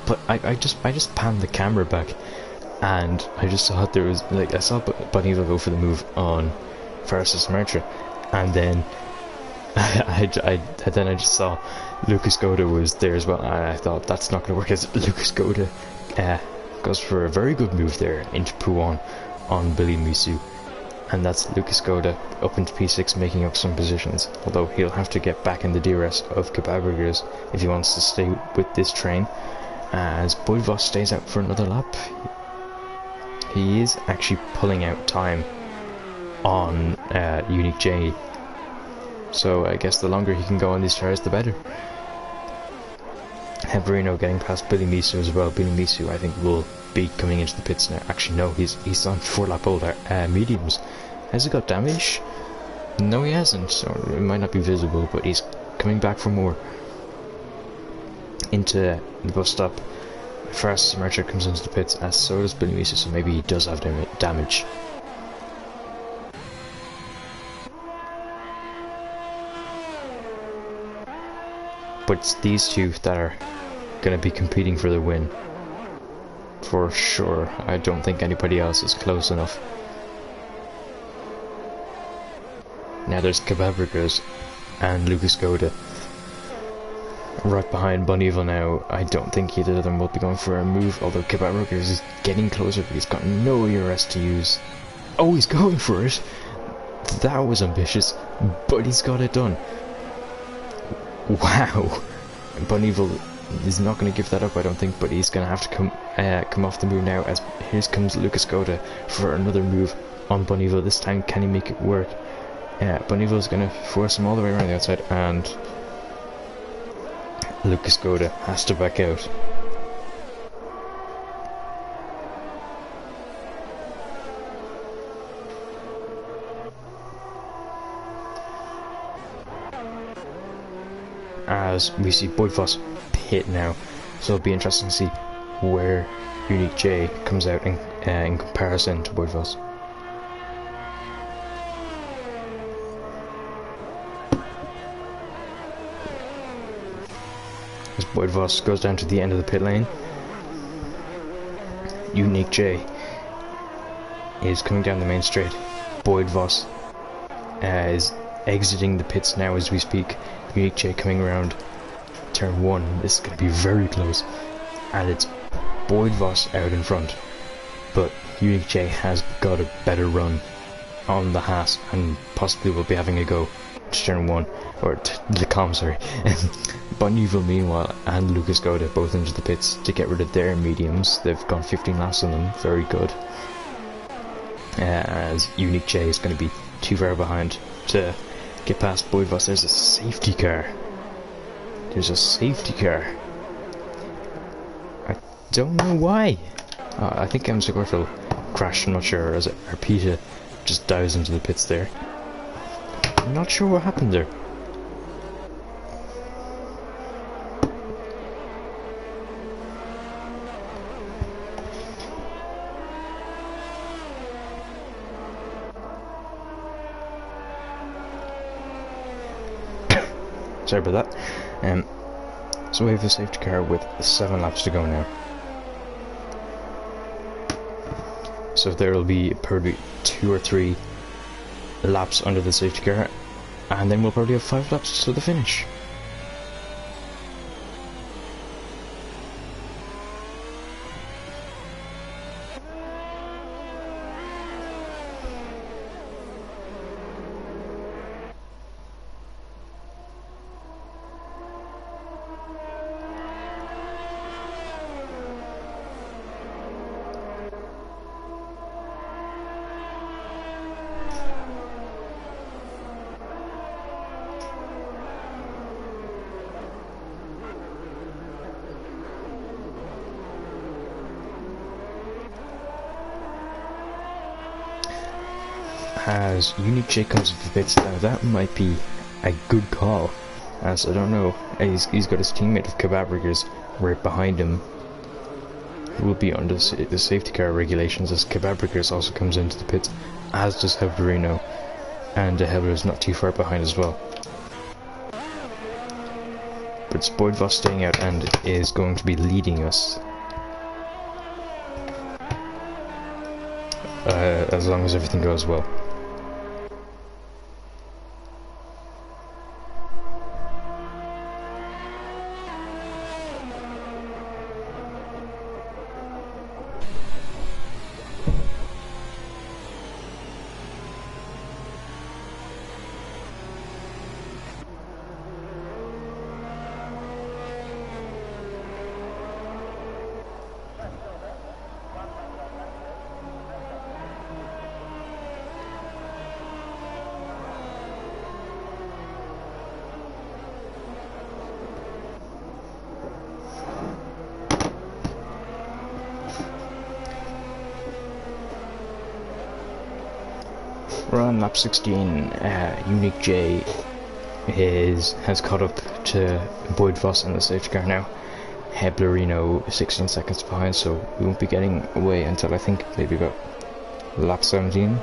[SPEAKER 1] But I just panned the camera back, and I just saw there was I saw Bonivel go for the move on Francis Mercer, and then I just saw Lucas Goda was there as well, and I thought that's not going to work, as Lucas Goda goes for a very good move there into P1 on Billy Misu, and that's Lucas Goda up into P6 making up some positions, although he'll have to get back in the DRS of Kebab if he wants to stay with this train, as Boydvoss stays out for another lap. He is actually pulling out time on Unique J, so I guess the longer he can go on these tires, the better. Heblerino getting past Billy Misu as well. Billy Misu, I think, will be coming into the pits now. Actually, no, he's on 4-lap old mediums. Has he got damage? No, he hasn't. Or it might not be visible, but he's coming back for more. Into the bus stop. Francis Mercer comes into the pits, as so does Billy Misu, so maybe he does have damage. But it's these two that are going to be competing for the win. For sure. I don't think anybody else is close enough. Now there's Kebab and Lucas Goda right behind Bonivel now. I don't think either of them will be going for a move, although Kebab is getting closer, but he's got no ERS to use. Oh, he's going for it! That was ambitious, but he's got it done. Wow! Bonivel is not going to give that up, I don't think, but he's going to have to come off the move now, as here comes Lucas Goda for another move on Bonivel. This time, can he make it work? Bonivel is going to force him all the way around the outside, and Lucas Goda has to back out. As we see Boydvoss pit now, so it'll be interesting to see where Unique J comes out in comparison to Boydvoss. As Boydvoss goes down to the end of the pit lane, Unique J is coming down the main straight. Boydvoss is exiting the pits now as we speak. Unique J coming around turn 1. This is going to be very close, and it's Boydvoss out in front. but Unique J has got a better run on the Haas and possibly will be having a go to turn 1, or the calm, sorry. Bonneval meanwhile and Lucas Goda both into the pits to get rid of their mediums. They've gone 15 laps on them, very good. As Unique J is going to be too far behind to get past Boyd Voss. There's a safety car. There's a safety car. I don't know why. I think Segorfil crashed, I'm not sure, as Arpita just dives into the pits there. I'm not sure what happened there. Sorry about that. So we have a safety car with 7 laps to go now. So there will be probably 2 or 3 laps under the safety car, and then we'll probably have 5 laps to the finish. As Unique J comes into the pits, now that might be a good call, as I don't know, he's got his teammate of Cababrigers right behind him, who will be under the safety car regulations, as Cababrigers also comes into the pits, as does Heblerino, and Hebler is not too far behind as well. But it's Boyd Voss staying out and is going to be leading us. As long as everything goes well. We're on lap 16. Unique J has caught up to Boyd Voss in the safety car now. Heblerino 16 seconds behind, so we won't be getting away until I think maybe about lap 17.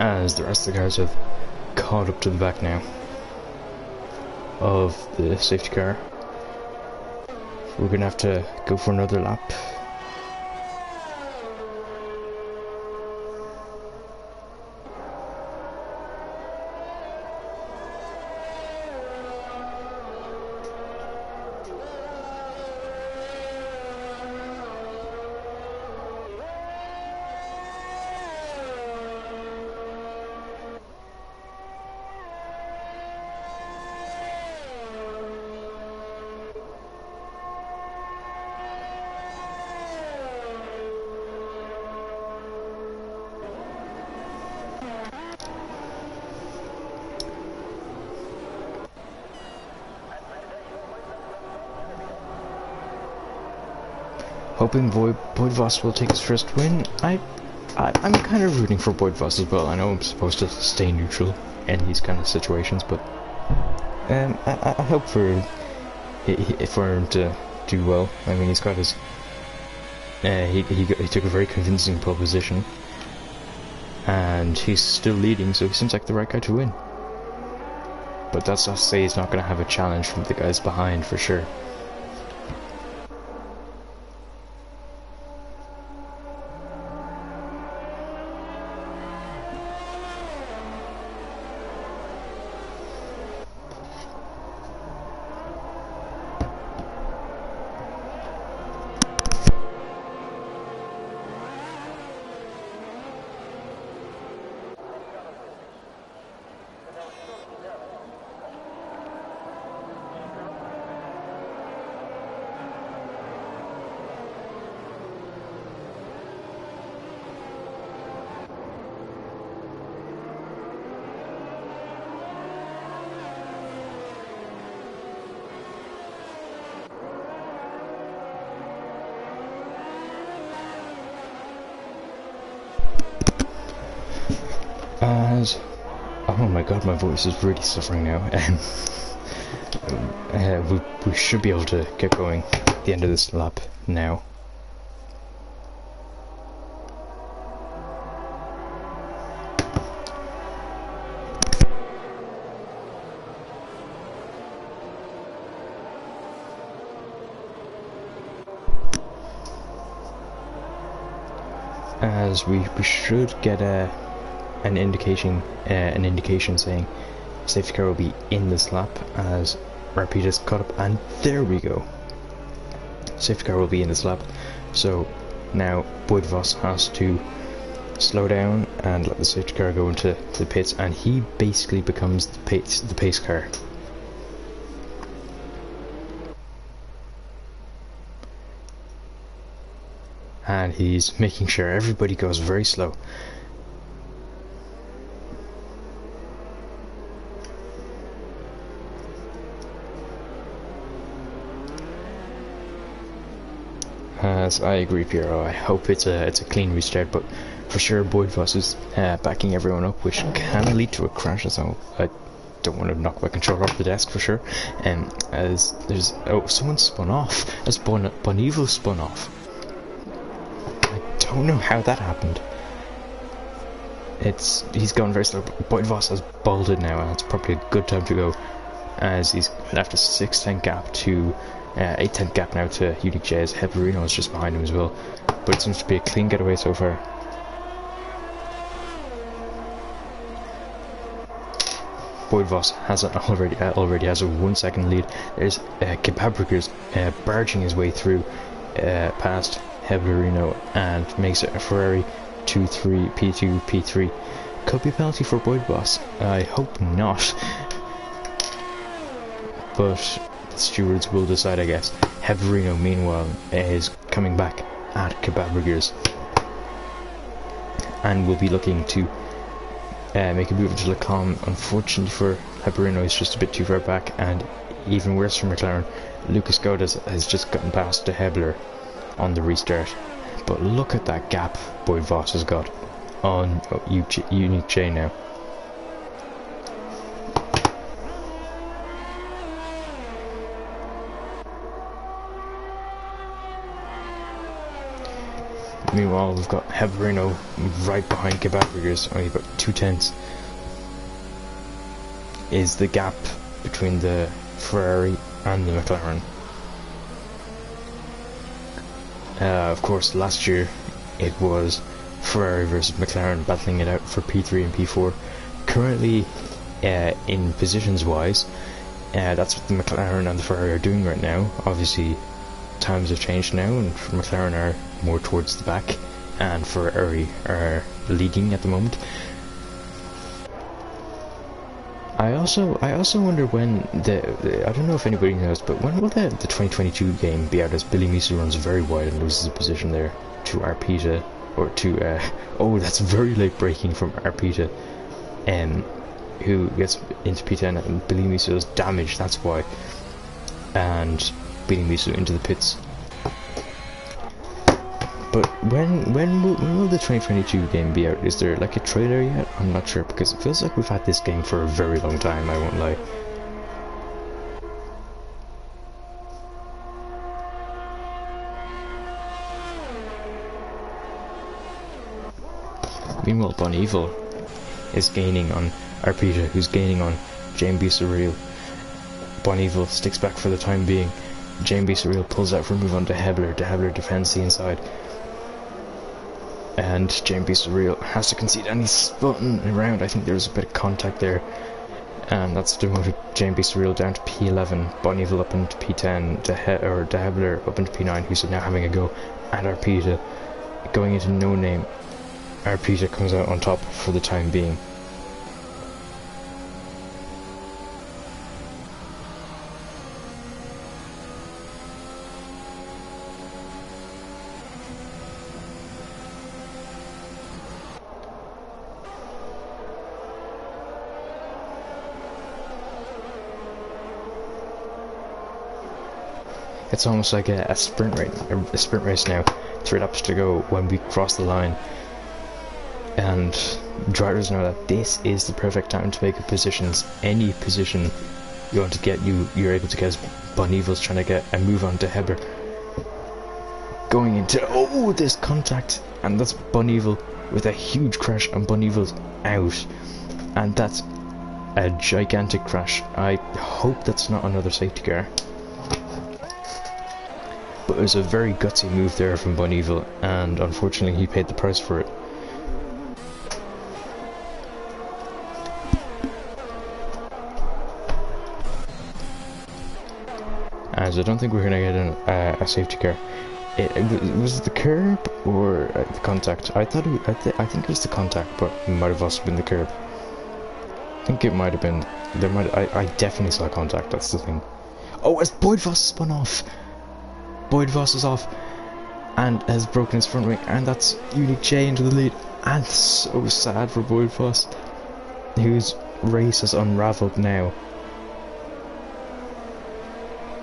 [SPEAKER 1] As the rest of the cars have caught up to the back now of the safety car, we're gonna have to go for another lap. Hoping Boyd Voss will take his first win. I'm kind of rooting for Boyd Voss as well. I know I'm supposed to stay neutral in these kind of situations, but I hope for him to do well. I mean, he's got his he took a very convincing pole position, and he's still leading, so he seems like the right guy to win. but that's not to say he's not going to have a challenge from the guys behind for sure. As oh my god, my voice is really suffering now. We should be able to get going at the end of this lap now. As we should get an indication saying safety car will be in this lap as RP just caught up, and there we go. Safety car will be in this lap, so now Boyd Voss has to slow down and let the safety car go into the pits, and he basically becomes the pace car. And he's making sure everybody goes very slow. As I agree, Piero, I hope it's a clean restart, but for sure Boyd Voss is backing everyone up, which can lead to a crash, so I don't want to knock my controller off the desk for sure. As there's someone spun off, as Bonivo spun off. I don't know how that happened. He's going very slow. Boyd Voss has bolted now, and it's probably a good time to go, as he's left a 6-10 gap to 8-10 gap now to Unique J, as Heblerino is just behind him as well. But it seems to be a clean getaway so far. Boyd Voss has already has a 1 second lead. There's Kebabrikers barging his way through past Heblerino and makes it a Ferrari 2-3 P2 P3. Could be a penalty for Boyd Voss. I hope not, but the stewards will decide, I guess. Heblerino meanwhile is coming back at Kebabrikers and will be looking to make a move into Lecom. Unfortunately for Heblerino, he's just a bit too far back, and even worse for McLaren, Lucas Godas has just gotten past de Hebler on the restart. But look at that gap Boyd Voss has got on Unique J now. Meanwhile, we've got Heblerino right behind Kebabrikers, only about 2/10 is the gap between the Ferrari and the McLaren. Of course, last year it was Ferrari versus McLaren battling it out for P3 and P4. Currently, in positions wise, that's what the McLaren and the Ferrari are doing right now. Obviously, times have changed now, and McLaren are more towards the back, and Ferrari are leading at the moment. I also wonder when I don't know if anybody knows, but when will the 2022 game be out, as Billy Misa runs very wide and loses a position there to Arpita, or to oh, that's very late braking from Arpita, who gets into P10, and Billy Misa is damaged, that's why, and beating Misa into the pits. But when will the 2022 game be out? Is there like a trailer yet? I'm not sure, because it feels like we've had this game for a very long time, I won't lie. Meanwhile, Bonivo is gaining on Arpita, who's gaining on JB Surreal. Bonneville sticks back for the time being. JB Surreal pulls out for a move on to Hebler. De Hebler defends the inside. And JB Surreal has to concede, and he's spun around. I think there's a bit of contact there. And that's demoted JB Surreal down to P11. Bonneville up into P10. De Hebler up into P9, who's now having a go at Arpita. Going into No Name. Arpita comes out on top for the time being. It's almost like a sprint race now. 3 laps to go when we cross the line, and drivers know that this is the perfect time to make up positions. Any position you want to get, you're able to get. As Bonneville's trying to get a move on to Heber, going into this contact, and that's Bonneville with a huge crash, and Bonneville's out, and that's a gigantic crash. I hope that's not another safety car. But it was a very gutsy move there from Bonneville, and unfortunately he paid the price for it. As I don't think we're going to get a safety car. Was it the curb or the contact? I think it was the contact, but it might have also been the curb. I think it might have been. I definitely saw contact. That's the thing. Oh, as Boyd Voss spun off. Boyd Voss is off and has broken his front wing, and that's Unique J into the lead, and so sad for Boyd Voss, whose race has unravelled now.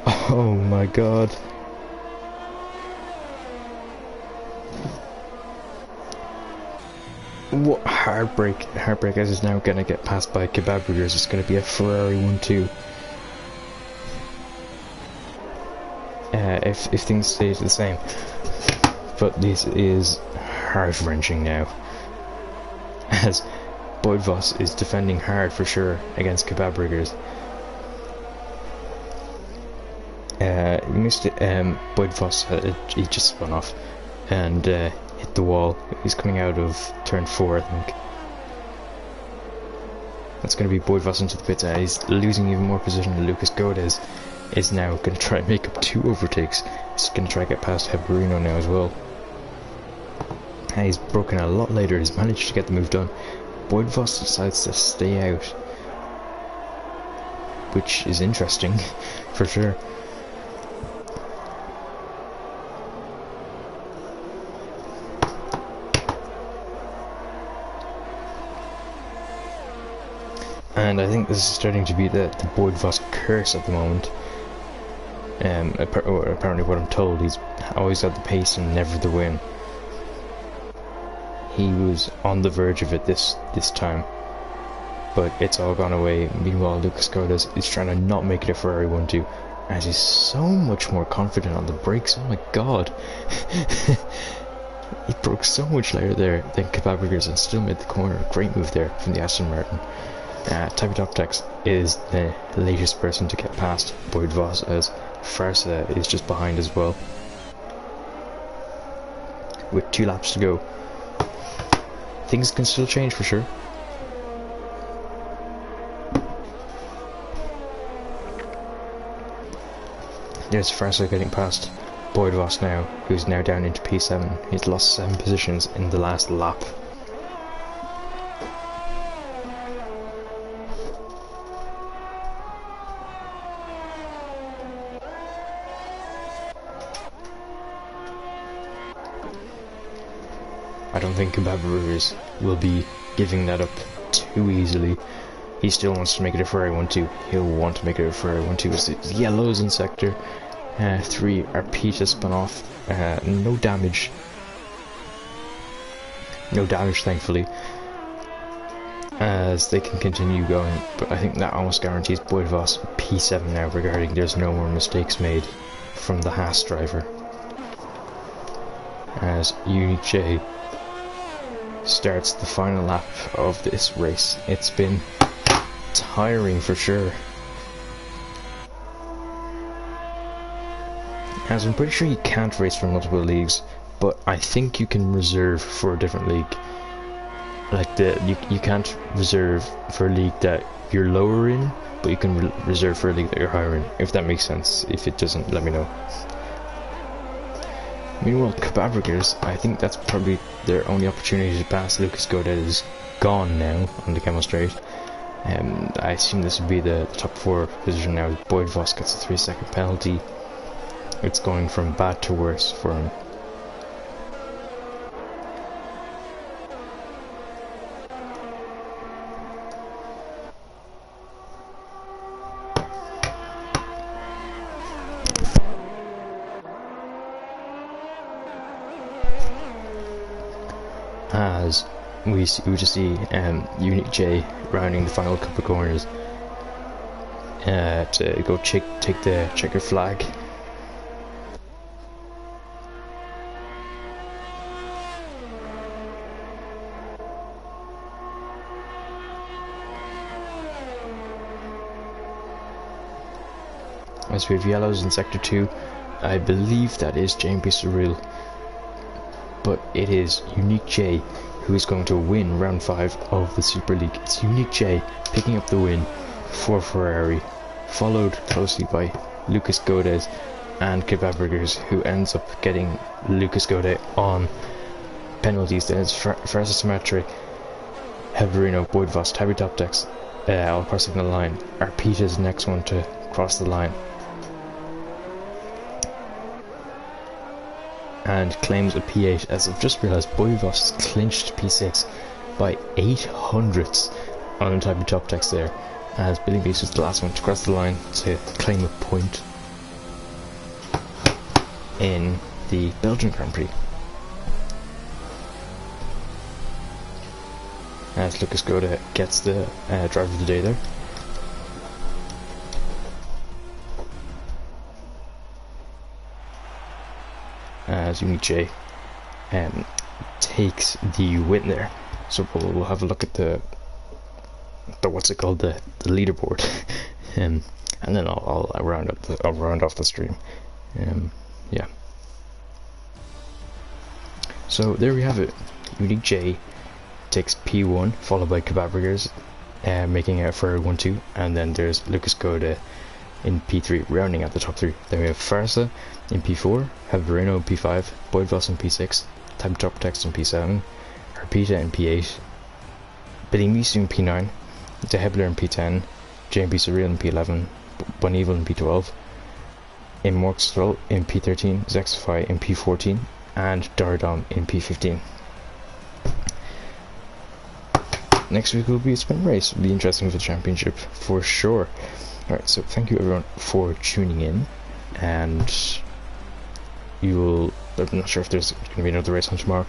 [SPEAKER 1] Oh my god. What heartbreak as is now going to get passed by Kebab Burgers. It's going to be a Ferrari 1-2. If things stay the same. But this is heart-wrenching now, as Boyd Voss is defending hard for sure against Kebab Burgers. He missed it. Boyd Voss, he just spun off and hit the wall. He's coming out of turn 4, I think. That's going to be Boyd Voss into the pits. He's losing even more position. Lucas Godez is now going to try and make up 2 overtakes. He's going to try to get past Heberino now as well. And he's broken a lot later. He's managed to get the move done. Boyd Voss decides to stay out, which is interesting for sure. And I think this is starting to be the Boyd Voss curse at the moment. Apparently what I'm told, he's always got the pace and never the win. He was on the verge of it this time, but it's all gone away. Meanwhile, Lucas Cordes is trying to not make it a Ferrari 1-2, as he's so much more confident on the brakes. Oh my god. He broke so much later there than Kebab Burgers and still made the corner. Great move there from the Aston Martin. Type Optex is the latest person to get past Boyd Voss, as Farsa is just behind as well, with 2 laps to go. Things can still change for sure. There's Farsa getting past Boyd Voss now, who's now down into P7. He's lost 7 positions in the last lap. I don't think Kebab Burgers will be giving that up too easily. He still wants to make it a Ferrari 1-2. He'll want to make it a Ferrari 1-2. It's the yellows in sector 3. Arpita spun off. No damage. No damage, thankfully, as they can continue going. But I think that almost guarantees Boyd Voss P7 now, regarding there's no more mistakes made from the Haas driver. As Unique J starts the final lap of this race. It's been tiring for sure. As I'm pretty sure you can't race for multiple leagues, but I think you can reserve for a different league. Like you can't reserve for a league that you're lower in, but you can reserve for a league that you're higher in, if that makes sense. If it doesn't, let me know. Meanwhile, Gavra, I think that's probably their only opportunity to pass Lucas Godet is gone now on the Camel Straight. I assume this would be the top 4 position now. Boyd Voss gets a 3-second penalty. It's going from bad to worse for him. As we just see Unique J rounding the final couple of corners to go take the checker flag. As we have yellows in sector 2, I believe that is JMP Surreal, but it is Unique J who is going to win round 5 of the Super League. It's Unique J picking up the win for Ferrari, followed closely by Lucas Godet and Gavra, who ends up getting Lucas Godet on penalties. Then it's Francis Symmetry, Heberino, Boyd Voss, Tabby Toptex, all crossing the line. Arpita is the next one to cross the line and claims a P8. As I've just realised, Boyd Voss clinched P6 by 800ths on the Tabby Toptex there, as Billy Beast was the last one to cross the line to claim a point in the Belgian Grand Prix. As Lucas Godet gets the driver of the day there. As Unique J takes the win there. So we'll have a look at the what's it called, the leaderboard, and then I'll round off the stream. Yeah. So there we have it. Unique J takes P1, followed by Gavra, making it for 1-2, and then there's Lucas Godet in P3, rounding out the top 3. Then we have Farsa in P4, Heberino in P5, Boyd Voss in P6, Tab Top Text in P7, Arpita in P8, Billy Misu in P9, De Hebler in P10, JMP Surreal in P11, Bonival in P12, Immortal in P13, Zexify in P14, and Dardon in P15. Next week will be a sprint race. It'll be interesting for the championship for sure. Alright, so thank you everyone for tuning in, and I'm not sure if there's going to be another race on tomorrow,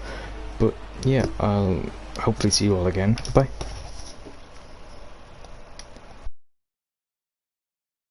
[SPEAKER 1] but yeah, I'll hopefully see you all again. Bye.